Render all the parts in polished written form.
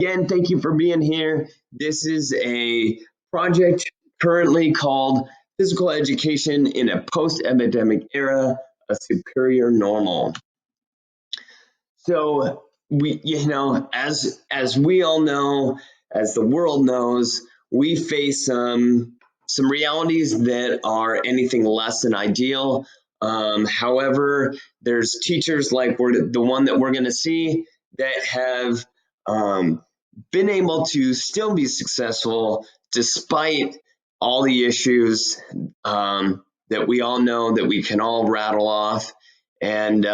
Again, thank you for being here. This is a project currently called Physical Education in a Post-Epidemic Era, a Superior Normal. So as we all know, as the world knows, we face some realities that are anything less than ideal. However, there's teachers like the one that we're going to see that have um, been able to still be successful despite all the issues that we all know that we can all rattle off. And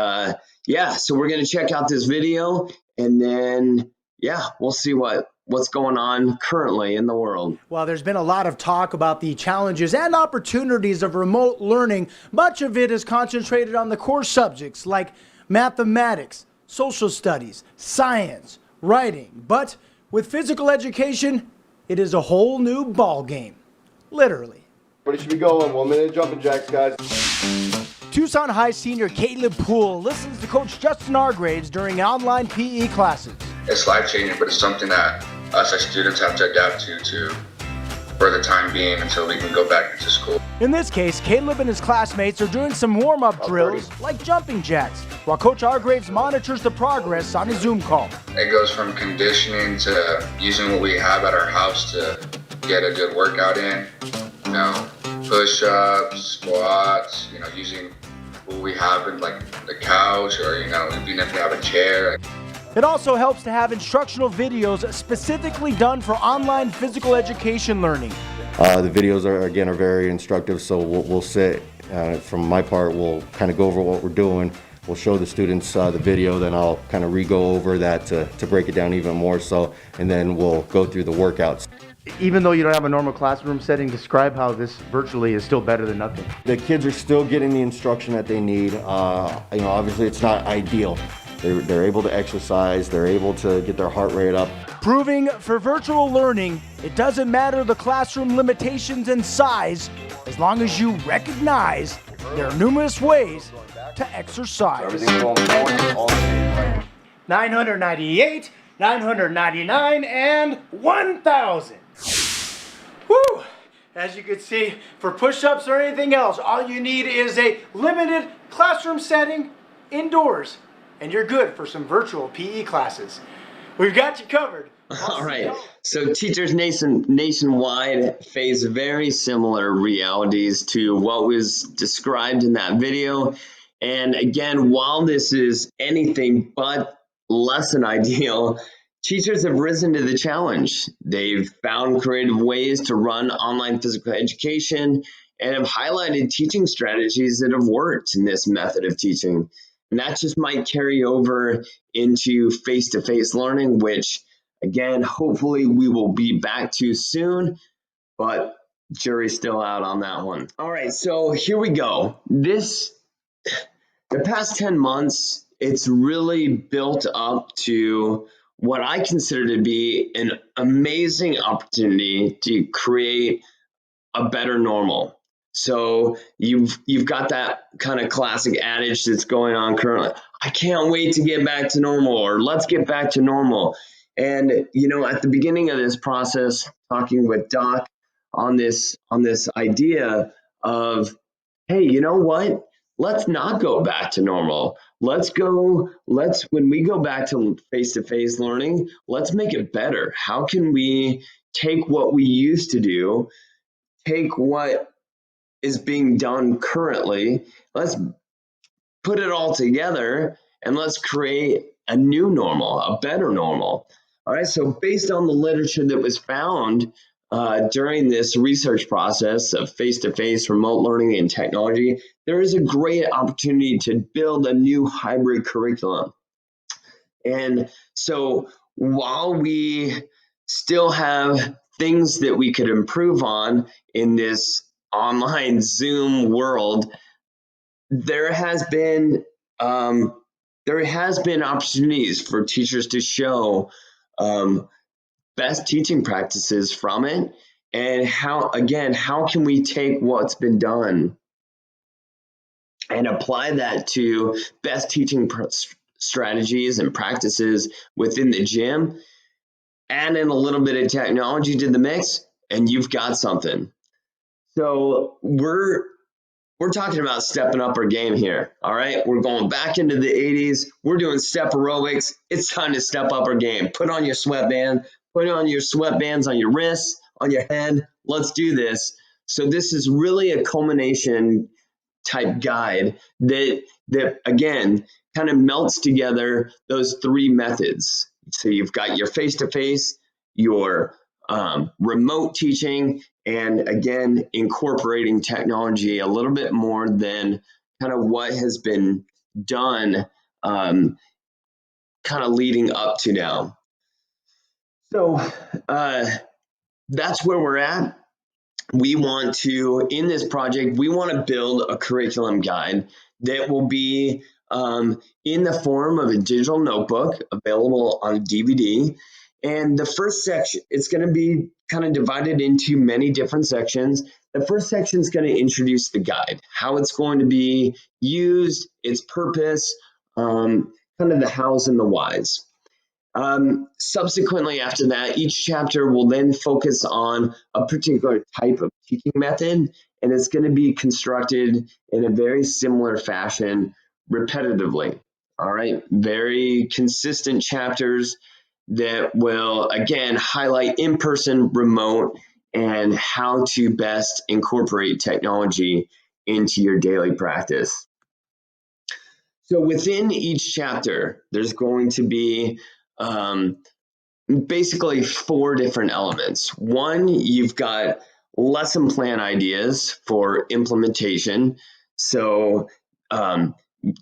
yeah, so we're going to check out this video and then, yeah, we'll see what's going on currently in the world. While there's been a lot of talk about the challenges and opportunities of remote learning, much of it is concentrated on the core subjects like mathematics, social studies, science, writing. But with physical education, it is a whole new ball game, literally. Everybody should be going. 1 minute jumping jacks, guys. Tucson High senior Caleb Poole listens to Coach Justin Hargraves during online PE classes. It's life-changing, but it's something that us as students have to adapt to for the time being until we can go back into school. In this case, Caleb and his classmates are doing some warm-up drills like jumping jacks, while Coach Hargraves monitors the progress on a Zoom call. It goes from conditioning to using what we have at our house to get a good workout in, push-ups, squats, using what we have in like the couch or, even if we have a chair. It also helps to have instructional videos specifically done for online physical education learning. The videos are very instructive, so we'll sit, from my part, we'll kind of go over what we're doing. We'll show the students the video, then I'll kind of re-go over that to break it down even more so, and then we'll go through the workouts. Even though you don't have a normal classroom setting, describe how this virtually is still better than nothing. The kids are still getting the instruction that they need. Obviously it's not ideal. They're able to exercise, they're able to get their heart rate up. Proving for virtual learning, it doesn't matter the classroom limitations and size, as long as you recognize there are numerous ways to exercise. Everything's going forward, all the way. 998, 999, and 1,000. Whew! As you can see, for push-ups or anything else, all you need is a limited classroom setting indoors, and you're good for some virtual PE classes. We've got you covered. All right. So teachers nationwide face very similar realities to what was described in that video. And again, while this is anything but less than ideal, teachers have risen to the challenge. They've found creative ways to run online physical education and have highlighted teaching strategies that have worked in this method of teaching. And that just might carry over into face-to-face learning, which, again, hopefully we will be back to soon, but jury's still out on that one. All right, so here we go. The past 10 months, it's really built up to what I consider to be an amazing opportunity to create a better normal. So you've got that kind of classic adage that's going on currently. I can't wait to get back to normal, or let's get back to normal. And at the beginning of this process, talking with Doc on this idea of, hey, you know what? Let's not go back to normal. When we go back to face-to-face learning, let's make it better. How can we take what we used to do, take what is being done currently, let's put it all together and let's create a new normal, a better normal. All right, so based on the literature that was found during this research process of face-to-face remote learning and technology, there is a great opportunity to build a new hybrid curriculum. And so while we still have things that we could improve on in this online Zoom world, there has been opportunities for teachers to show best teaching practices from it, and how can we take what's been done and apply that to best teaching strategies and practices within the gym. add in a little bit of technology to the mix, and you've got something. So we're talking about stepping up our game here. All right. We're going back into the 80s. We're doing step aerobics. It's time to step up our game. Put on your sweatband, put on your sweatbands on your wrists, on your head. Let's do this. So this is really a culmination type guide that again kind of melts together those three methods. So you've got your face-to-face, your remote teaching, and again incorporating technology a little bit more than kind of what has been done kind of leading up to now. So that's where we're at. We want to, in this project, we want to build a curriculum guide that will be in the form of a digital notebook available on DVD. And the first section, it's going to be kind of divided into many different sections. The first section is going to introduce the guide, how it's going to be used, its purpose, kind of the hows and the whys. Subsequently, after that, each chapter will then focus on a particular type of teaching method, and it's going to be constructed in a very similar fashion repetitively. All right, very consistent chapters that will, again, highlight in person, remote, and how to best incorporate technology into your daily practice. So within each chapter, there's going to be basically four different elements. One, you've got lesson plan ideas for implementation. So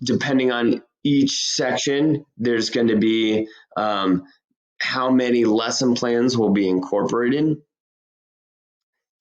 depending on each section, there's going to be how many lesson plans will be incorporated.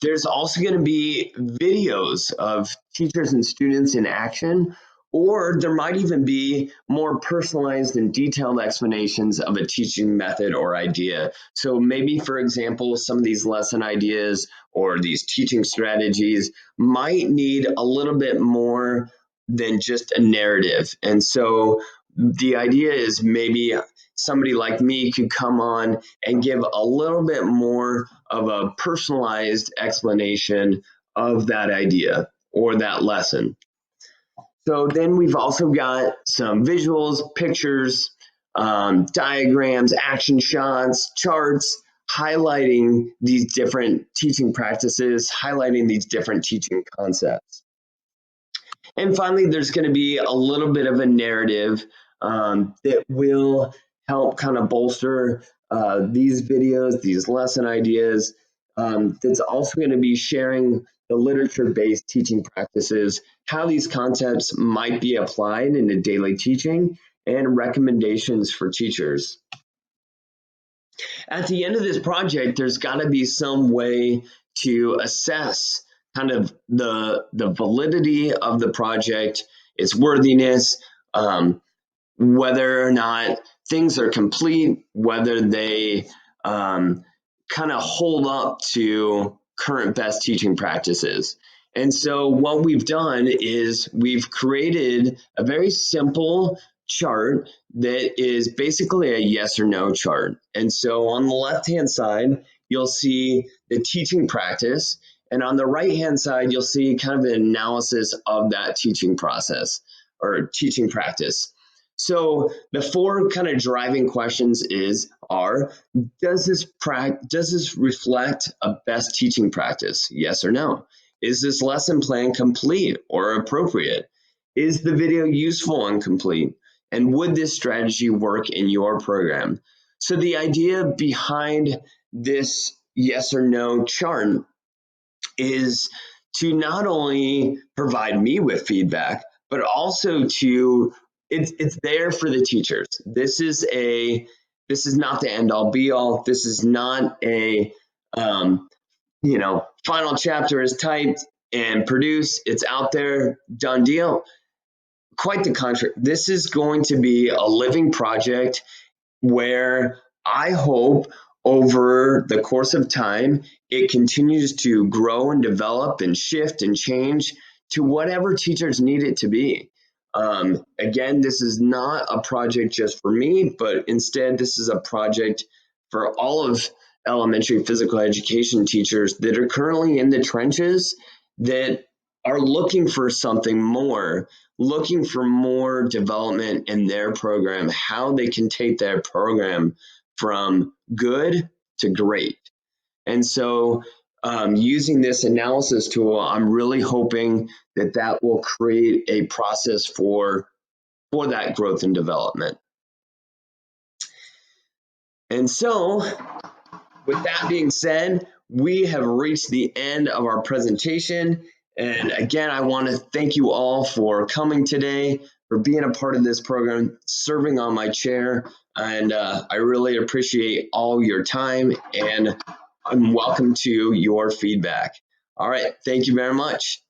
There's also going to be videos of teachers and students in action, or there might even be more personalized and detailed explanations of a teaching method or idea. So maybe, for example, some of these lesson ideas or these teaching strategies might need a little bit more than just a narrative. And so the idea is maybe somebody like me could come on and give a little bit more of a personalized explanation of that idea or that lesson. So then we've also got some visuals, pictures, diagrams, action shots, charts, highlighting these different teaching practices, highlighting these different teaching concepts. And finally, there's going to be a little bit of a narrative that will help kind of bolster these videos, these lesson ideas. That's also going to be sharing the literature-based teaching practices, how these concepts might be applied into daily teaching, and recommendations for teachers. At the end of this project, there's got to be some way to assess kind of the validity of the project, its worthiness, whether or not things are complete, whether they kind of hold up to current best teaching practices. And so what we've done is we've created a very simple chart that is basically a yes or no chart. And so on the left-hand side, you'll see the teaching practice. And on the right-hand side, you'll see kind of an analysis of that teaching process or teaching practice. So the four kind of driving questions are, does this reflect a best teaching practice? Yes or no? Is this lesson plan complete or appropriate? Is the video useful and complete? And would this strategy work in your program? So the idea behind this yes or no chart is to not only provide me with feedback, but also to it's there for the teachers. This is not the end all be all. This is not a final chapter is typed and produced. It's out there, done deal. Quite the contrary. This is going to be a living project where I hope over the course of time, it continues to grow and develop and shift and change to whatever teachers need it to be. Again, this is not a project just for me, but instead this is a project for all of elementary physical education teachers that are currently in the trenches that are looking for something more, looking for more development in their program, how they can take their program from good to great. And so using this analysis tool, I'm really hoping that that will create a process for that growth and development. And so with that being said, we have reached the end of our presentation. And again, I want to thank you all for coming today, for being a part of this program, serving on my chair. And I really appreciate all your time, and I'm welcome to your feedback. All right, thank you very much.